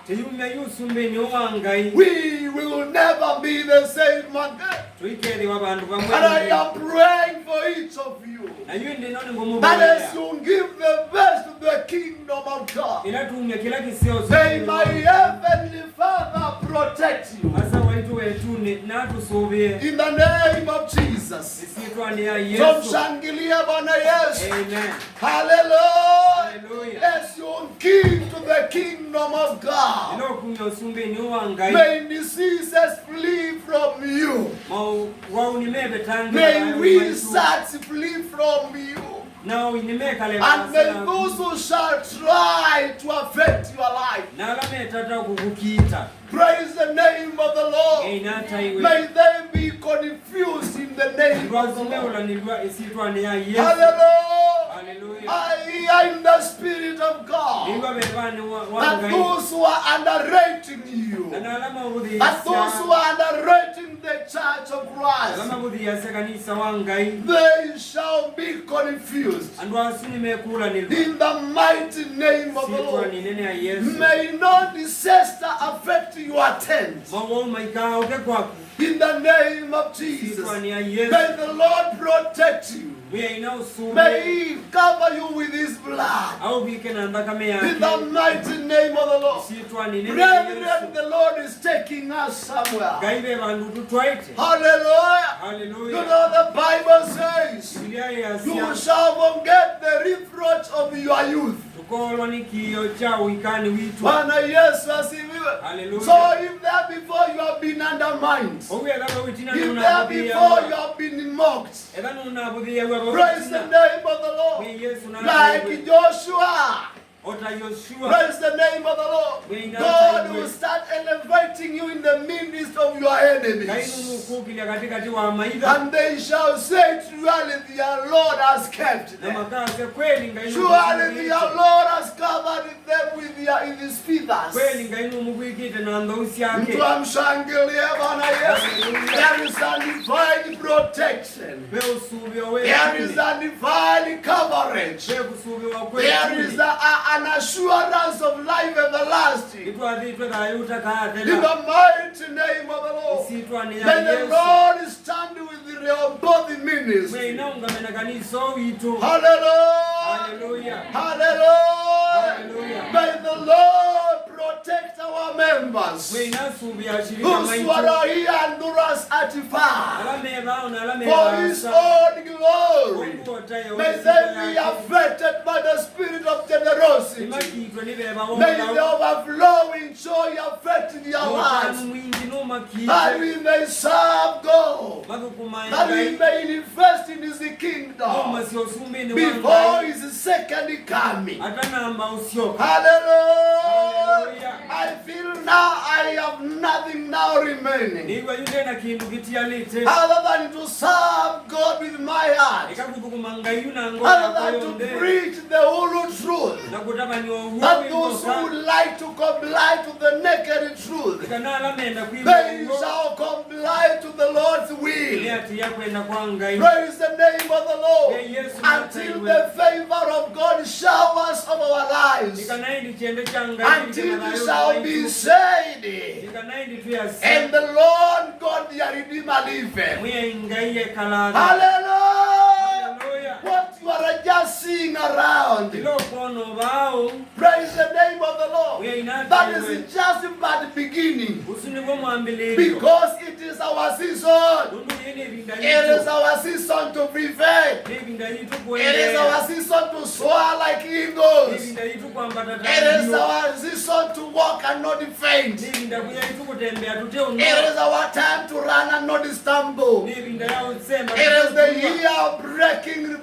we will never be the same again. tuikeli wa bantu And I bamwe am praying for each of you. na yindi noni ngomu That as you give the best to the kingdom of God, ila tumya kila kisio may my heavenly Father protect you. asa waitu wetuni na tusubie In the name of Jesus. isitwa ni ya Yesu. Tumshangilie Bwana Yesu. Amen. Hallelujah. Hallelujah. As you give to the kingdom of God, Ilo kumya usumbi ni uwangai may diseases flee from you. wau nimebe tangi May wizards flee from you. na inimeka le And may those who shall try to affect your life, na alame tata kukukita praise the name of the Lord. inata iwe May they be confused in the name of the Rwazime Lord. ulanilwa isitwa ni ya Yesu. Hallelujah. Hallelujah. I hear in the Spirit of God Nilwa bebani that wangai those who are underrating you, na alama udhi that those who are underrating the church of alama Christ, udhi ya kanisa wangai they shall be confused. andu asuni mekula nilwa In the mighty name of the sitwa Lord. ni nene ya Yesu. May no disaster affect your tent. Mawo maika oke kwaku In the name of Jesus. sitwa ni ya May Yesu. the Lord protect you. Muya ina usube May He cover you with His blood. au bike na ndakame In yake the mighty name of the Lord. sitwa ni nene ya Brethren, Yesu. the Lord is taking us somewhere. Gaibe bandu tutwaite. Hallelujah. You Hallelujah. know the Bible says, Biblia ya you sia shall forget the reproach of your youth. tukolwa ni kiyo cha wikani witu. Bwana Yesu asifiwe. Hallelujah. So if there before you have been undermined, Owe laba witina if nuna there abudhi before you ya have been mocked, eba nuna abudhi ya waba praise the witina. name of the Lord. Mwe Yesu na Like Joshua, ota Yoshua. praise the name of the Lord. God will start elevating you in the midst of your Kainu enemies. mukukilia katikati wa maidha. And they shall say, surely their Lord has kept Na them. makase kweli ngainu Surely their Lord has covered them with his feathers. kweli ngainu mukuikite na ndousi yake. Mtu amshangilie Bwana Yesu. There is a divine protection. Be usubi wa There is a divine coverage. Be kusubi wa kweli. There is an assurance of life everlasting. Itwa dhitwe kayuta kaadela. In the mighty name of the Lord. Isitwa ni ya May the Yesu. Lord stand with the both Mwe ministry. inaungame na kanisa witu. Hallelujah. Hallelujah. Hallelujah. Hallelujah. May the Lord protect our members Mwe inasubi ya shirika who maitu. swallow here and do us at far Alame bao na alame for His own glory. Mungu otaye May wesi they be yake. affected by the spirit of generosity. Imakitwe nibeba May the wonga. overflowing joy affect their Utanu lives. mwingi numa That kite. we may serve God. Makukumai That we ngai. may invest in His Oma kingdom sio sumbi ni before wangai. His second coming. Hata namba usio. Hallelujah. I feel now I have nothing now remaining Nigwa yunde na kindu kitia lite. other than to serve God with my heart, Ikakutukuma ngai yuna ngoja other kwa than to yonde. preach the whole truth. Na kutama ni wahuwi That those who mboka. would like to comply to the naked truth, Ikana alamenda kuiba they ugo. shall comply to the Lord's will. Ni ati ya kwenda kwa ngai. Praise the name of the Lord Yeah, yes, until the favor of God showers over our lives, Ikanaindi chende cha ngai. until we shall be saved, Ikanaindi tu ya and the Lord God their Redeemer liveth. Mwe ngai ye kalada. Hallelujah! Hallelujah. What you are just seeing around, Ilo kono bao. praise the name of the Lord. Mwe inati That we. is just but the beginning, Usuni kwa mwambilio. because it is our season. Undu yene vinda It is yitu. our season to prevail. Ni vinda yitu It is kuendea. our season to soar like Ni eagles. vinda yitu kwambata It is tandio. our season to walk and not faint. Ni vinda kuya yitu kutembea tute It undo. is our time to run and not stumble. Ni vinda ya usema. It is the year of breaking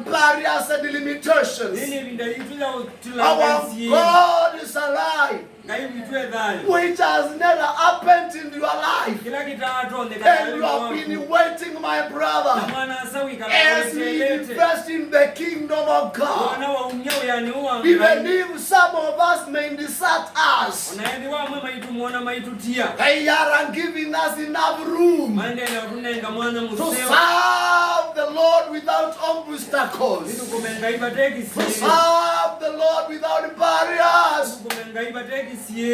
barriers and limitations. Ni vinda yitu ya Our utilangasi. God is alive, Ngai vitu edhayo. which has never happened in your life. Kila kitaato And you have been waiting, my brother, mwana asawi as we invest in the kingdom of God. wana wa umnyao yani uwa Even if some of us may desert us, unaendi wa mwe maitu mwana maitu tia they are giving us enough room mande na runenga mwana to museo serve the Lord without obstacles. vitu kumenga iba teki To siri serve the Lord without barriers.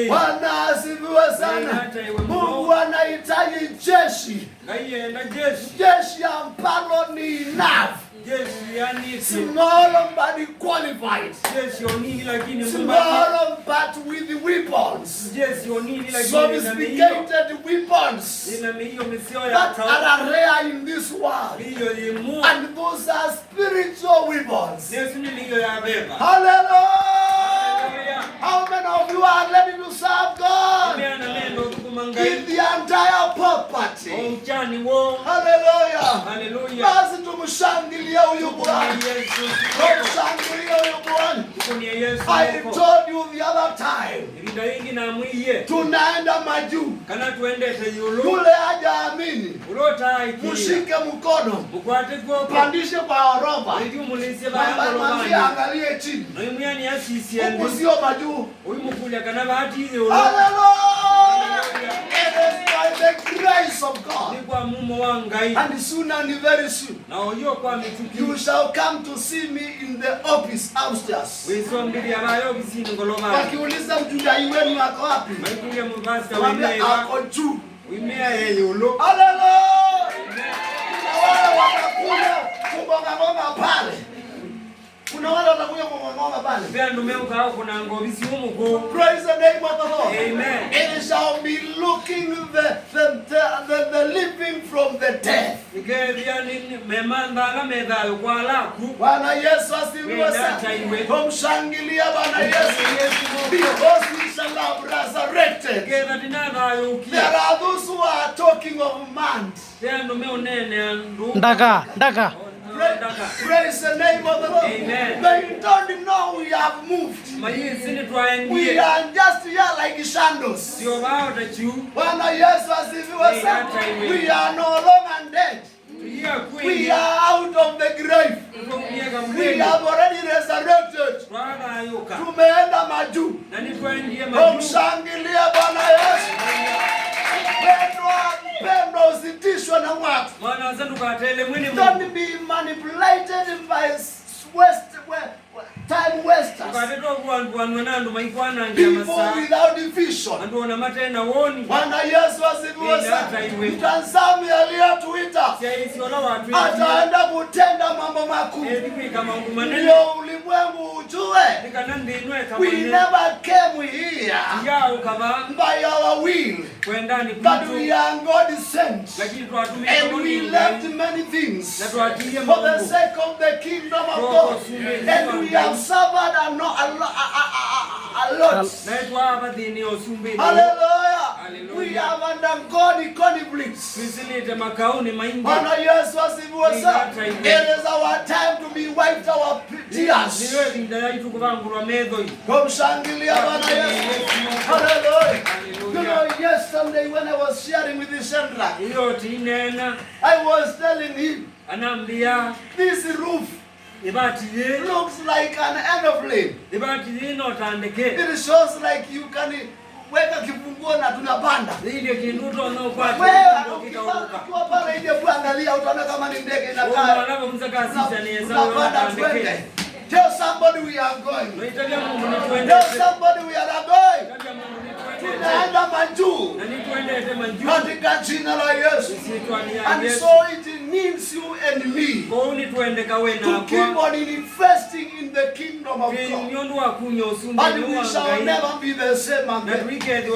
Bwana asifiwe sana. Mungu anahitaji jeshi. Jeshi ambalo ni enough. Small but qualified. Small but with weapons. Sophisticated weapons that are rare in this world. And those are spiritual weapons. Hallelujah. How many of you are ready to serve God in the entire property? Hallelujah. Basi tumshangilie huyu Bwana. Tumshangilie huyu Bwana. I told you the other time. Tunaenda majuu. Yule hajaamini. Mshike mkono. Pandishe kwa orofa. Mwambie angalie chini. Huku sio majuu. Hallelujah. It is by the grace of God. And soon and very soon, you shall come to see me in the office upstairs. Wakiuliza mchungaji wenu ako wapi? Mwambie ako juu. Hallelujah. Wale watakuja kugonga pale. Kuna wale watakuja kugonga pale. Praise the name of the Lord. Amen. It shall be looking the living from the death. Bwana Yesu asifiwe sana. Tumshangilia Bwana Yesu. Because he shall have resurrected. There are those who are talking of man. Daga. Praise the name of the Lord. Amen. They don't know we have moved. We are just here like shadows. Bwana Yesu asifiwe sana. We are no longer dead. We are out of the grave. We have already resurrected. Tumeenda majuu. Tumshangilie Bwana Yesu. Pendo usitishwe na watu. Don't be manipulated by time wasters. People without vision. Bwana Yesu asifiwe sana. Mtazame aliyetuita ataenda kutenda mambo makuu. Ndio ulimwengu ujue. We never came here by our will, but we are God sent. And we left many things for the sake of the kingdom of God. And we have suffered a lot. Hallelujah. We have undergone conflicts. Bwana Yesu asifiwe sana. It is our time to be wiped our tears. Kumshangilia Bwana Yesu. Hallelujah. You know, yesterday when I was sharing with the Shandra, I was telling him, this roof looks like an aeroplane. It shows like you can weka kifunguo na tunapanda. Kwa pale ile kuangalia utaona kama ni ndege inakaa. Tell somebody we are going. Tell somebody we are going. Tunaenda majuu katika jina la Yesu. And so it needs you and me to keep on investing in the kingdom of God. And we shall never be the same again.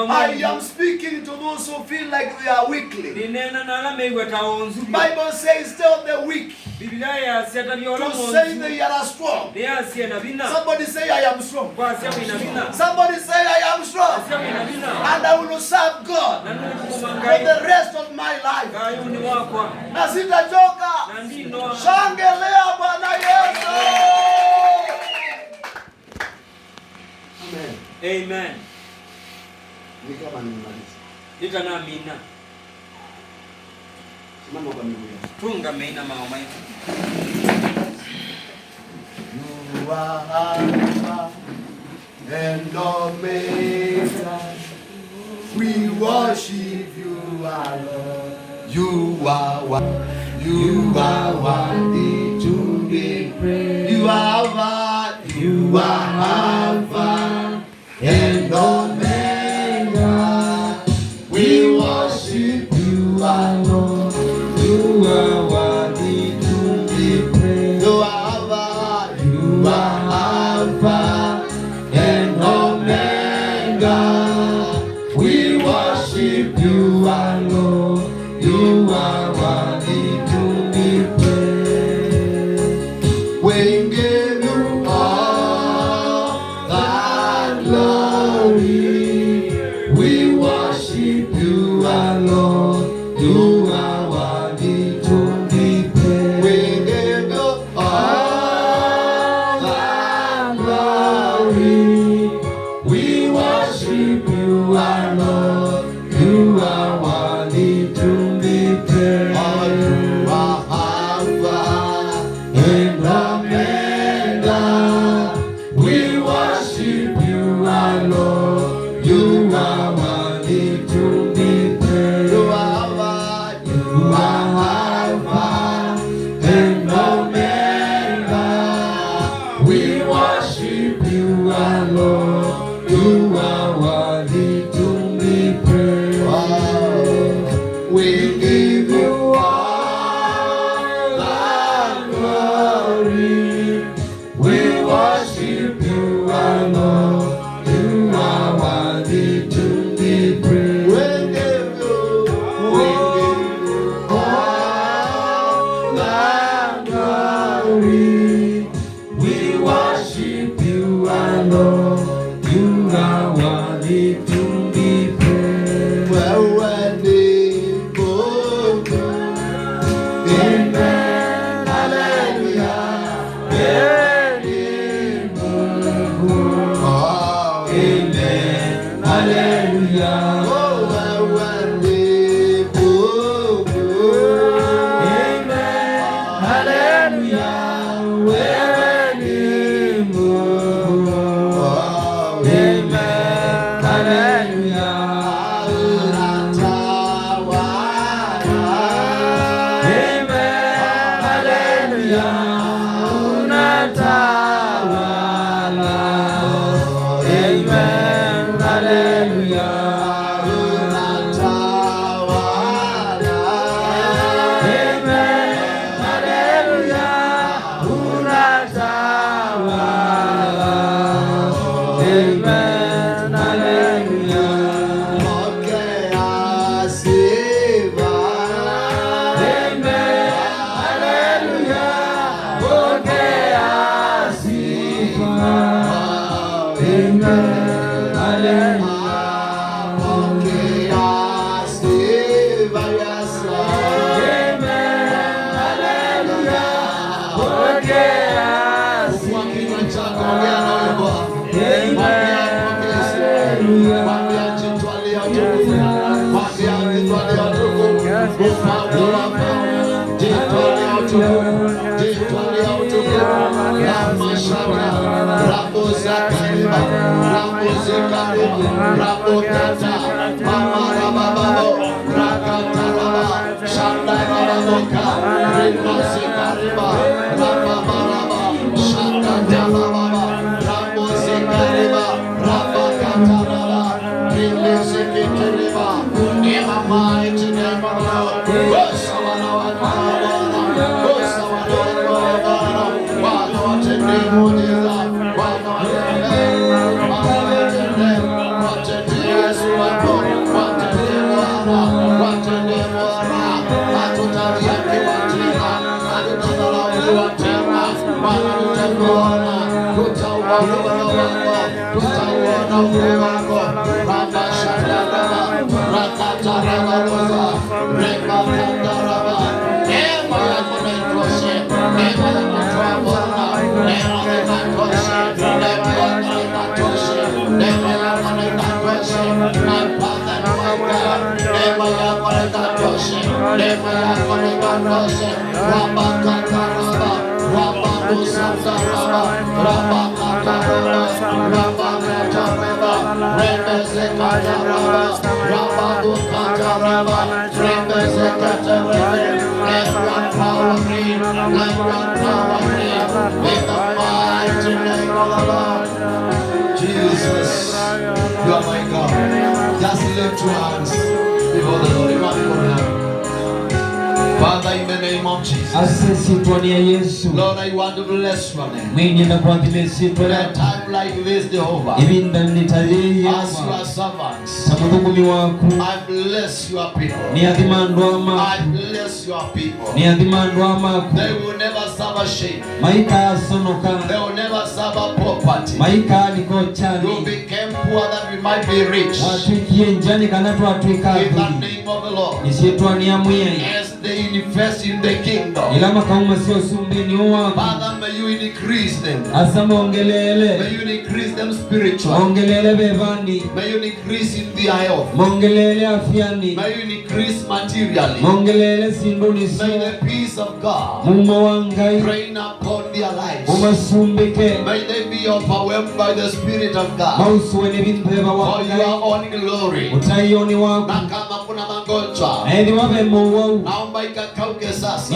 I am speaking to those who feel like they are weakly. Bible says tell the weak to say they are strong. Somebody say I am strong. Somebody say I am strong. And I will serve God for the rest of my life. Na sitachoka. Shangilia Bwana Yesu. Amen. Amen. Ni kama nimemaliza. Nitana amina. Simama kwa miguu yako. Tunga meina maoma yetu. You are Alpha and Omega. We worship you, our Lord. You are worthy to be praised. You are worthy. You are Alpha and Omega. We worship you alone. You are worthy to be praised. You are Alpha and Omega. We worship you alone. You are worthy to be praised. We give you all the glory. We worship you alone. You are worthy to be praised. We give you all the glory. We worship you alone. You are worthy to be praised. Oh, you are Alpha and Omega. We worship you alone. You are worthy to be praised. You are Alpha and Omega. We worship you alone. You are worthy to be praised. Oh, we give you all the glory. We worship you alone. You are worthy to be praised. We give you all the glory. We worship you alone. You are worthy to be praised. Well, amen, hallelujah, amen, hallelujah, With the mighty name of the Lord. your hands before the Lord. Father, in the name of Jesus, Lord, I want to bless your name. In a time like this, Jehovah, as your servants, I bless your people. I bless your people. They will never suffer shame. They will never suffer poverty. You became poor that we might be rich. In the name of the Lord, as they invest in the kingdom, Father, may you increase them. May you increase them spiritually. May you increase in their health. May you increase materially. May the peace of God reign upon their lives. May they be overwhelmed by the Spirit of God for your own glory. Na kama kuna magonjwa, naomba ikakauke sasa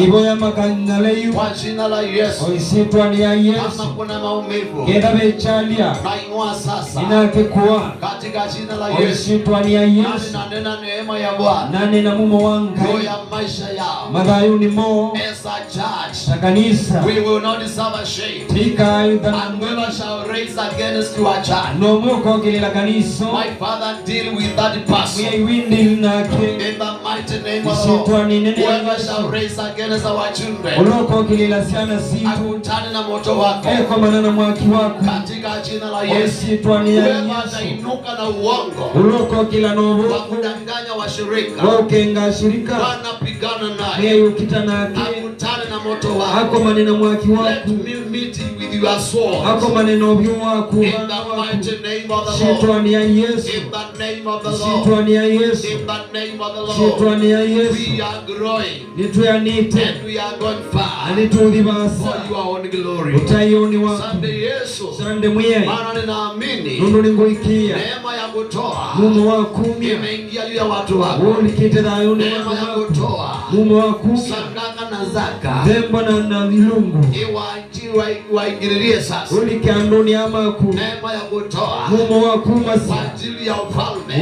kwa jina la Yesu. Kama kuna maumivu, nainua sasa katika jina la Yesu. Nanena neema ya Bwana juu ya maisha yao. As a church, we will not suffer shame, and whoever shall raise against your church, my Father, deal with that person in the mighty name of the Lord. Whoever shall raise against our children, akutane na moto wako katika jina la Yesu. Whoever atainuka na uongo wa kudanganya washirika, Bwana pigana naye, akutane na moto wako. Let me meet with your sword in the mighty name of the Lord. In the name of the Lord. In the name of the Lord. We are growing and we are going far for your own glory. Sunday Yesu, maana ninaamini neema ya kutoa imeingia juu ya watu wako. Neema ya kutoa sadaka na zaka iwaingililie sasa. Neema ya kutoa kwa ajili ya ufalme,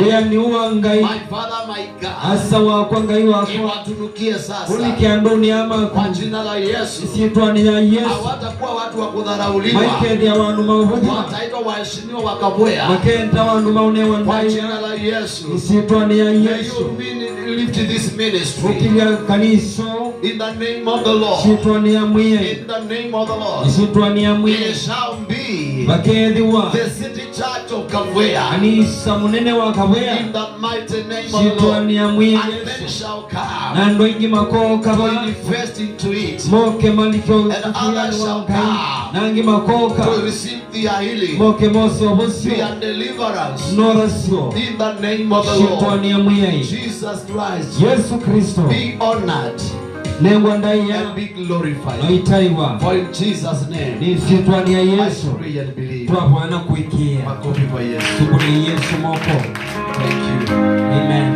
my Father, my God, iwatunukie sasa kwa jina la Yesu. Hawatakuwa watu wa kudharauliwa, wataitwa waheshimiwa wakabwea kwa jina la Yesu. May you lift this ministry in the name of the Lord. In the name of the Lord. It shall be the city church of Kavwea. In the mighty name of the Lord. And men shall come to invest into it. And others shall come to receive their healing, their deliverance. In the name of the Lord. Jesus Christ, be honored and be glorified. For in Jesus' name, I pray and believe. Makofi kwa Yesu. Thank you. Amen.